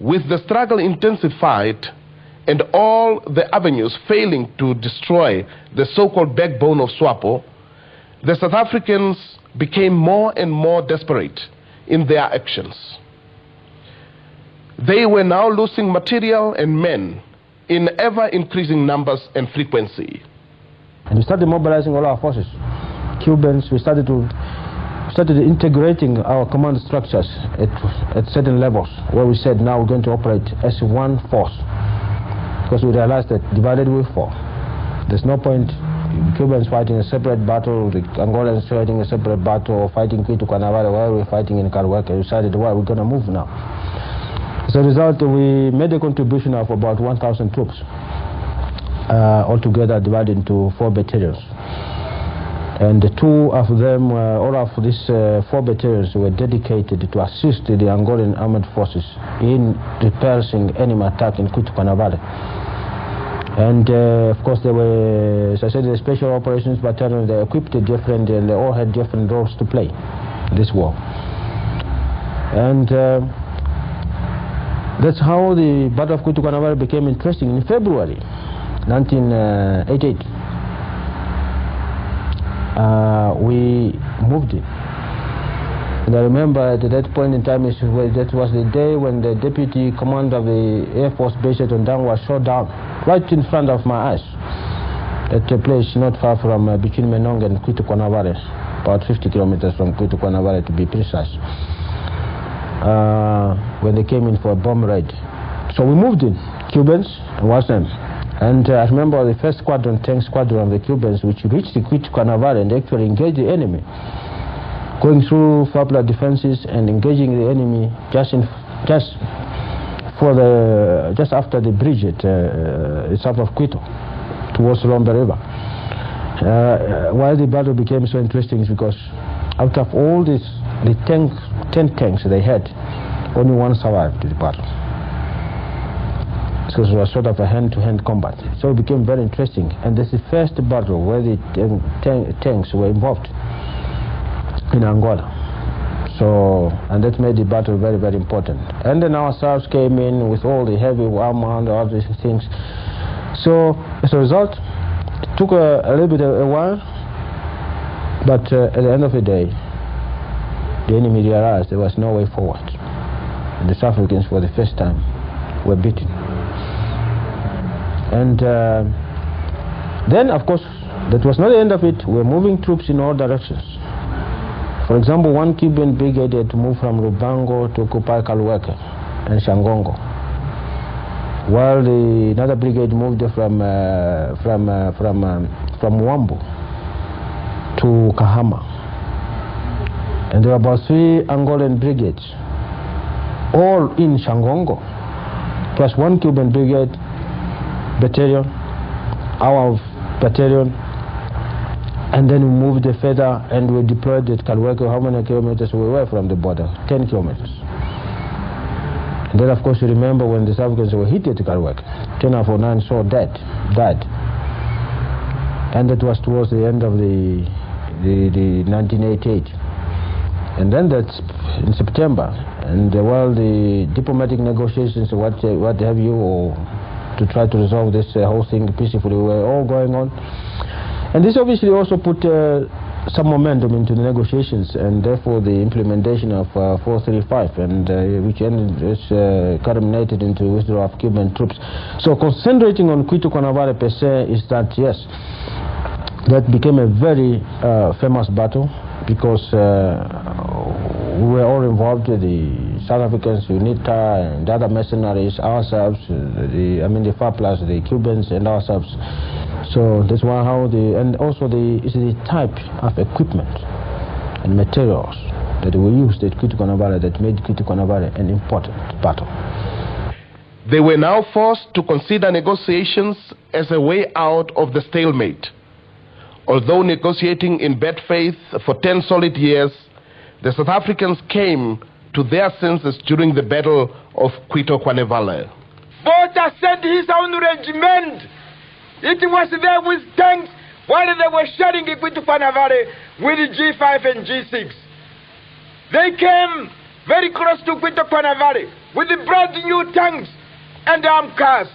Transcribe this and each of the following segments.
With the struggle intensified and all the avenues failing to destroy the so-called backbone of Swapo, the South Africans became more and more desperate in their actions. They were now losing material and men in ever-increasing numbers and frequency. And we started mobilizing all our forces. Cubans, we started integrating our command structures at certain levels, where we said now we're going to operate as one force, because we realized that divided we fall. There's no point Cubans fighting a separate battle, the Angolans fighting a separate battle, or fighting Kwitu Kwanavale while we're fighting in Karweke. We decided, well, we're going to move now. As a result, we made a contribution of about 1,000 troops, altogether divided into 4 battalions. And 2 of them, all of these 4 battalions were dedicated to assist the Angolan armed forces in repulsing enemy attack in Kwitu Kwanavale. And of course, there were, as I said, the Special Operations Battalion. They equipped different, and they all had different roles to play in this war. And that's how the Battle of Kwitu Kwanavale became interesting. In February 1988, we moved in. And I remember at that point in time, that was the day when the deputy commander of the Air Force base at Ondang was shot down right in front of my eyes at a place not far from between Menong and Kwitu Kwanavale, about 50 kilometers from Kwitu Kwanavale to be precise, when they came in for a bomb raid. So we moved in, Cubans and Wasem. And I remember the first squadron, tank squadron of the Cubans, which reached the Kwitu Kwanavale and actually engaged the enemy, going through popular defenses and engaging the enemy just after the bridge at south of Kwitu, towards Lombe River. Why the battle became so interesting is because out of all this, the 10 tanks they had, only 1 survived the battle. So it was sort of a hand-to-hand combat. So it became very interesting. And this is the first battle where the tanks were involved in Angola. So, and that made the battle very, very important. And then ourselves came in with all the heavy armor and all these things. So, as a result, it took a little bit of a while, but at the end of the day, the enemy realized there was no way forward. And the South Africans, for the first time, were beaten. And then, of course, that was not the end of it. We were moving troops in all directions. For example, 1 Cuban brigade had to move from Lubango to occupy Kalueke and Shangongo, while another brigade moved from Wambu to Kahama. And there were about 3 Angolan brigades, all in Shangongo, plus 1 Cuban brigade battalion, our battalion. And then we moved further and we deployed at Kalueke. How many kilometers we were from the border? 10 kilometers. And then, of course, you remember when the South Africans were hit at Kalueke, 10 of our 9 saw died. And that was towards the end of the 1988. And then that's in September. And while the diplomatic negotiations, what have you, or to try to resolve this whole thing peacefully, were all going on. And this obviously also put some momentum into the negotiations, and therefore the implementation of 435, and which culminated into withdrawal of Cuban troops. So concentrating on Kwitu Kwanavale per se is that, yes, that became a very famous battle, because we were all involved, the South Africans, UNITA, and the other mercenaries, ourselves, the FAPLAs, the Cubans, and ourselves. So that's why and also the type of equipment and materials that we used at Kwitu Kwanavale that made Kwitu Kwanavale an important battle. They were now forced to consider negotiations as a way out of the stalemate. Although negotiating in bad faith for 10 solid years, the South Africans came to their senses during the Battle of Kwitu Kwanavale. Botha sent his own regiment. It was there with tanks while they were sharing Kwitu Kwanavale with the G5 and G6. They came very close to Kwitokwana Valley, with the brand new tanks and armed cars.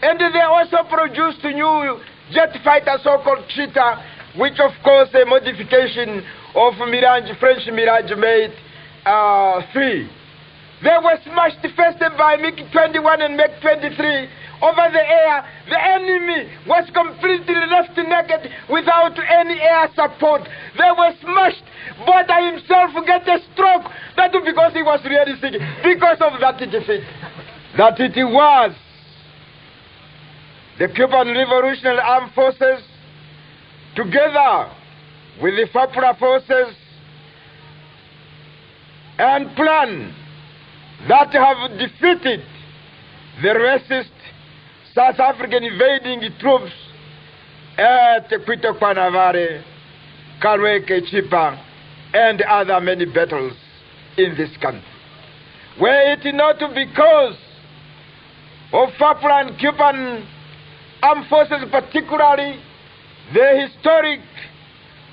And they also produced new jet fighter, so-called Cheetah, which of course a modification of Mirage, French Mirage made 3. They were smashed first by MiG-21 and MiG-23 over the air. The enemy was completely left naked without any air support. They were smashed. Botha himself get a stroke. That was because he was really sick. Because of that defeat. That it was the Cuban Revolutionary Armed Forces together with the Swapo forces and plan that have defeated the racist South African invading troops at Kwitokwana Valley, Karweke, Chipa, and other many battles in this country. Were it not because of Swapo and Cuban armed forces, particularly the historic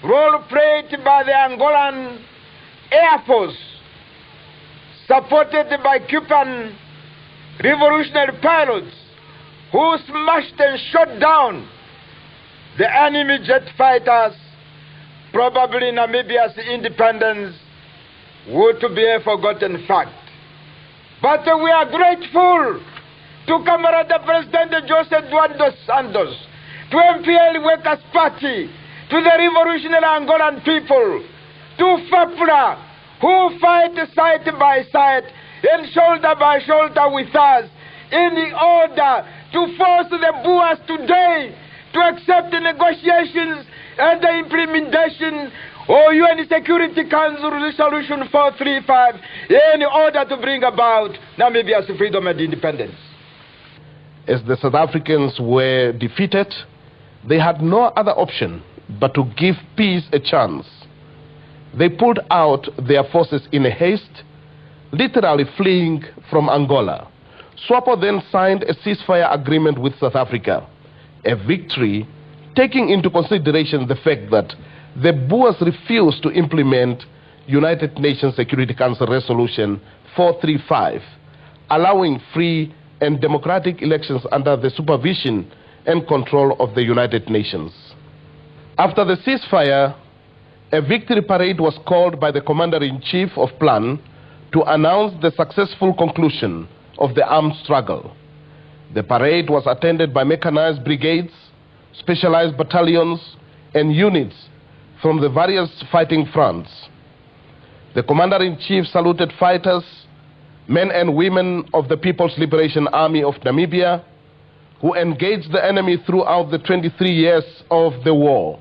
role played by the Angolan Air Force, supported by Cuban revolutionary pilots who smashed and shot down the enemy jet fighters, probably Namibia's independence would be a forgotten fact. But we are grateful to Camarada President Jose Eduardo Santos, to MPL Workers' Party, to the revolutionary Angolan people, to Swapo, who fight side by side and shoulder by shoulder with us in order to force the Boers today to accept the negotiations and the implementation of UN Security Council Resolution 435 in order to bring about Namibia's freedom and independence. As the South Africans were defeated, they had no other option but to give peace a chance. They pulled out their forces in haste, literally fleeing from Angola. Swapo then signed a ceasefire agreement with South Africa, a victory taking into consideration the fact that the Boers refused to implement United Nations Security Council Resolution 435, allowing free and democratic elections under the supervision and control of the United Nations. After the ceasefire, a victory parade was called by the Commander-in-Chief of Plan to announce the successful conclusion of the armed struggle. The parade was attended by mechanized brigades, specialized battalions, and units from the various fighting fronts. The Commander-in-Chief saluted fighters, men and women of the People's Liberation Army of Namibia, who engaged the enemy throughout the 23 years of the war.